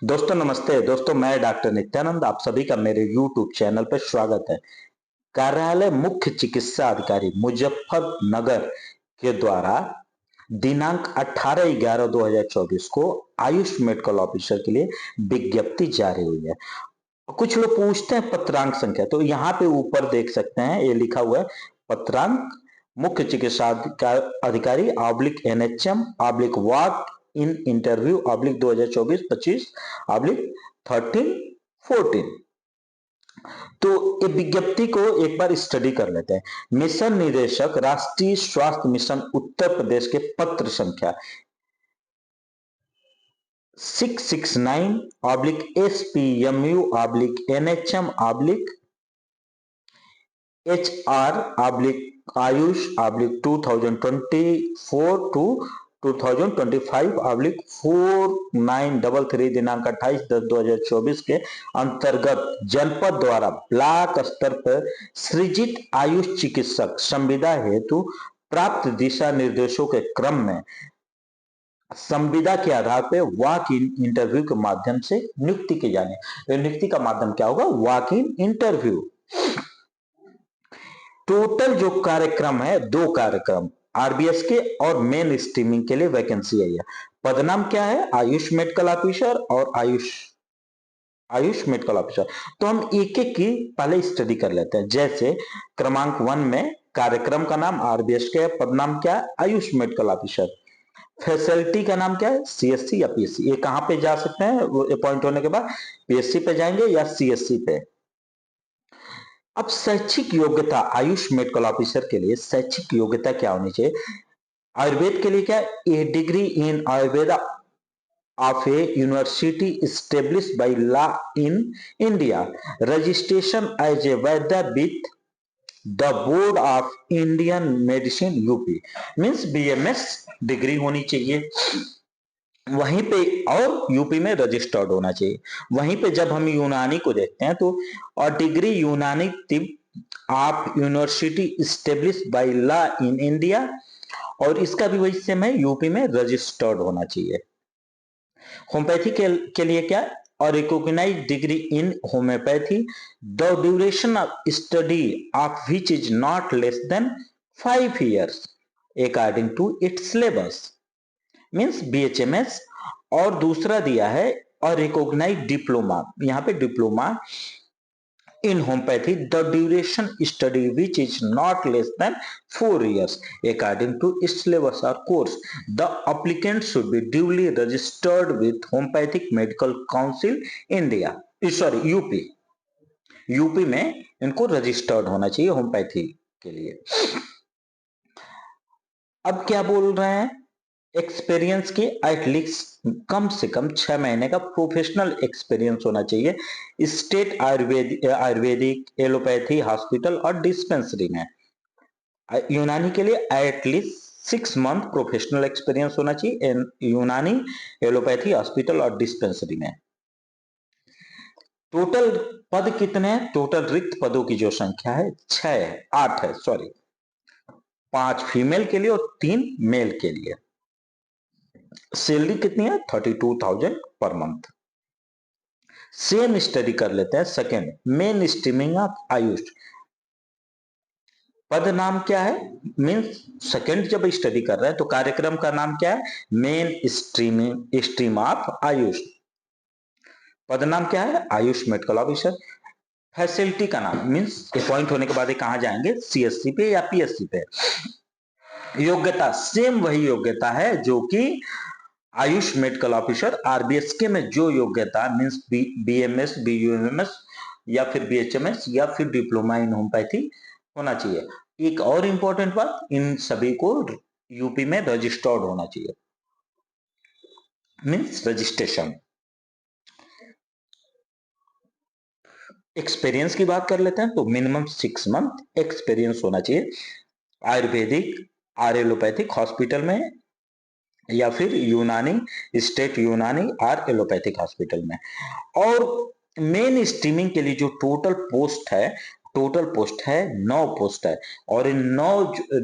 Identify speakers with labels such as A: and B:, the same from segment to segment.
A: दोस्तों नमस्ते। दोस्तों मैं डॉक्टर नित्यानंद, आप सभी का मेरे YouTube चैनल पर स्वागत है। कार्यालय मुख्य चिकित्सा अधिकारी मुजफ्फरनगर के द्वारा दिनांक 18/11/2024 को आयुष मेडिकल ऑफिसर के लिए विज्ञप्ति जारी हुई है। कुछ लोग पूछते हैं पत्रांक संख्या, तो यहाँ पे ऊपर देख सकते हैं ये लिखा हुआ है पत्रांक मुख्य चिकित्सा अधिकारी /NHM वॉक इन इंटरव्यू /2024-25/13-14। तो ये विज्ञप्ति को एक बार स्टडी कर लेते हैं। मिशन निदेशक राष्ट्रीय स्वास्थ्य मिशन उत्तर प्रदेश के पत्र संख्या 669/SPMU/NHM/HR/आयुष/2024 to 2025/4933 दिनांक 28/10/2024 के अंतर्गत जनपद द्वारा ब्लॉक स्तर पर सृजित आयुष चिकित्सक संविदा हेतु प्राप्त दिशा निर्देशों के क्रम में संविदा के आधार पर वॉक इन इंटरव्यू के माध्यम से नियुक्ति की जानी है। नियुक्ति का माध्यम क्या होगा? Walk in interview. टोटल जो कार्यक्रम है, 2 कार्यक्रम आरबीएस के और मेन स्ट्रीमिंग के लिए वैकेंसी आई है। पदनाम क्या है? आयुष मेडिकल ऑफिसर और आयुष मेडिकल ऑफिसर। तो हम एक एक की पहले स्टडी कर लेते हैं। जैसे क्रमांक 1 में कार्यक्रम का नाम आरबीएस के, पदनाम क्या है? Ayush medical officer. फैसिलिटी का नाम क्या है? सीएससी या पीएससी। ये कहां पे जा सकते हैं? अपॉइंट होने के बाद पीएससी पे जाएंगे या सीएससी पे। अब शैक्षिक योग्यता आयुष मेडिकल ऑफिसर के लिए शैक्षिक योग्यता क्या होनी चाहिए? आयुर्वेद के लिए क्या? A degree in Ayurveda of a university established by law in India, registration as a vaidya with the board of Indian medicine UP. Means BAMS degree होनी चाहिए वहीं पे, और यूपी में रजिस्टर्ड होना चाहिए। वहीं पे जब हम यूनानी को देखते हैं तो और डिग्री यूनानी आप university established bye law in India, और इसका भी वही सेम है, यूपी में रजिस्टर्ड होना चाहिए। होम्योपैथी के लिए क्या? और recognise degree in homeopathy the duration of study of which is not less than 5 years according to its syllabus, means BHMS. और दूसरा दिया है और रिकॉग्नाइज डिप्लोमा, यहाँ पे diploma in homeopathy the duration study which is not less than 4 years according to its syllabus or course. The applicant should be duly registered with homeopathic medical council India, sorry UP. UP में इनको registered होना चाहिए homeopathy के लिए। अब क्या बोल रहे हैं? एक्सपीरियंस की एटलीस्ट कम से कम 6 महीने का प्रोफेशनल एक्सपीरियंस होना चाहिए स्टेट आयुर्वेदिक एलोपैथी हॉस्पिटल और डिस्पेंसरी में। यूनानी के लिए एटलीस्ट 6 month प्रोफेशनल एक्सपीरियंस होना चाहिए यूनानी एलोपैथी हॉस्पिटल और डिस्पेंसरी में। टोटल पद कितने हैं? टोटल रिक्त पदों की जो संख्या है 8 है, सॉरी 5 फीमेल के लिए और 3 मेल के लिए। सैलरी कितनी है? 32,000 पर मंथ। सेम स्टडी कर लेते हैं। Second, main streaming of Ayush. पद नाम क्या है? मीन्स सेकेंड जब स्टडी कर रहे हैं तो कार्यक्रम का नाम क्या है? Main stream of Ayush. पद नाम क्या है? Ayush medical officer. फैसिलिटी का नाम मीन्स अपॉइंट होने के बाद कहां जाएंगे? सीएससी पे या पीएससी पे। योग्यता सेम वही योग्यता है जो कि आयुष मेडिकल ऑफिसर आरबीएसके में जो योग्यता मीन्स बीएमएस बीयूएमएस या फिर बीएचएमएस या फिर डिप्लोमा इन होम्योपैथी होना चाहिए। एक और इंपॉर्टेंट बात, इन सभी को यूपी में रजिस्टर्ड होना चाहिए, मीन्स रजिस्ट्रेशन। एक्सपीरियंस की बात कर लेते हैं तो मिनिमम 6 month एक्सपीरियंस होना चाहिए आयुर्वेदिक और एलोपैथिक हॉस्पिटल में या फिर यूनानी स्टेट यूनानी और एलोपैथिक हॉस्पिटल में। और मेन स्ट्रीमिंग के लिए जो टोटल पोस्ट है 9 पोस्ट है, और इन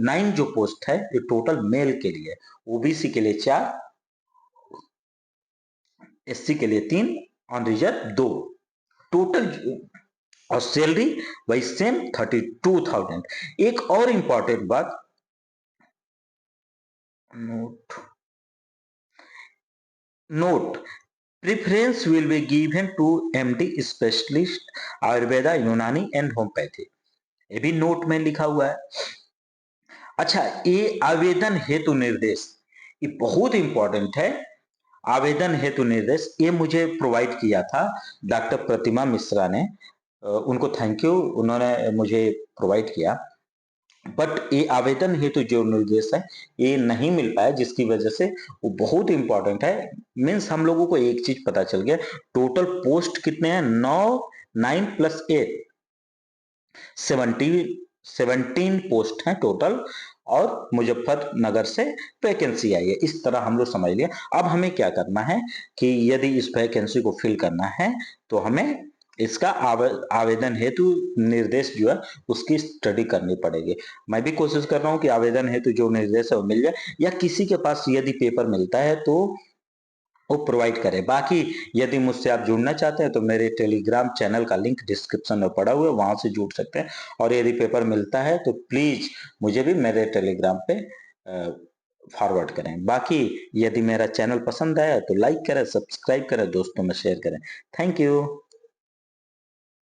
A: 9 जो पोस्ट है ये टोटल मेल के लिए, ओबीसी के लिए 4, SC के लिए 3, ऑन रिजर्व 2, टोटल और सैलरी वही सेम 32,000। एक और इंपॉर्टेंट बात, note preference will be given to MD specialist Ayurveda, Unani and homeopathy. ये भी नोट में लिखा हुआ है। अच्छा, ये आवेदन हेतु निर्देश, ये बहुत इंपॉर्टेंट है। आवेदन हेतु निर्देश ये मुझे प्रोवाइड किया था डॉक्टर प्रतिमा मिश्रा ने, उनको थैंक यू, उन्होंने मुझे प्रोवाइड किया। बट ये आवेदन हेतु जो निर्देश है ये नहीं मिल पाया, जिसकी वजह से वो बहुत इंपॉर्टेंट है। मीन्स हम लोगों को एक चीज पता चल गया, टोटल पोस्ट कितने हैं, 9 प्लस 8 17 पोस्ट हैं टोटल, और मुजफ्फरनगर से वैकेंसी आई है। इस तरह हम लोग समझ लिया। अब हमें क्या करना है कि यदि इस वैकेंसी को फिल करना है तो हमें इसका आवेदन हेतु निर्देश जो है उसकी स्टडी करनी पड़ेगी। मैं भी कोशिश कर रहा हूं कि आवेदन हेतु जो निर्देश है वो मिल जाए, या किसी के पास यदि पेपर मिलता है तो वो प्रोवाइड करें। बाकी यदि मुझसे आप जुड़ना चाहते हैं तो मेरे टेलीग्राम चैनल का लिंक डिस्क्रिप्शन में पड़ा हुआ है, वहां से जुड़ सकते हैं। और यदि पेपर मिलता है तो प्लीज मुझे भी मेरे टेलीग्राम पे फॉरवर्ड करें। बाकी यदि मेरा चैनल पसंद आया तो लाइक करें, सब्सक्राइब करें, दोस्तों में शेयर करें। Thank you.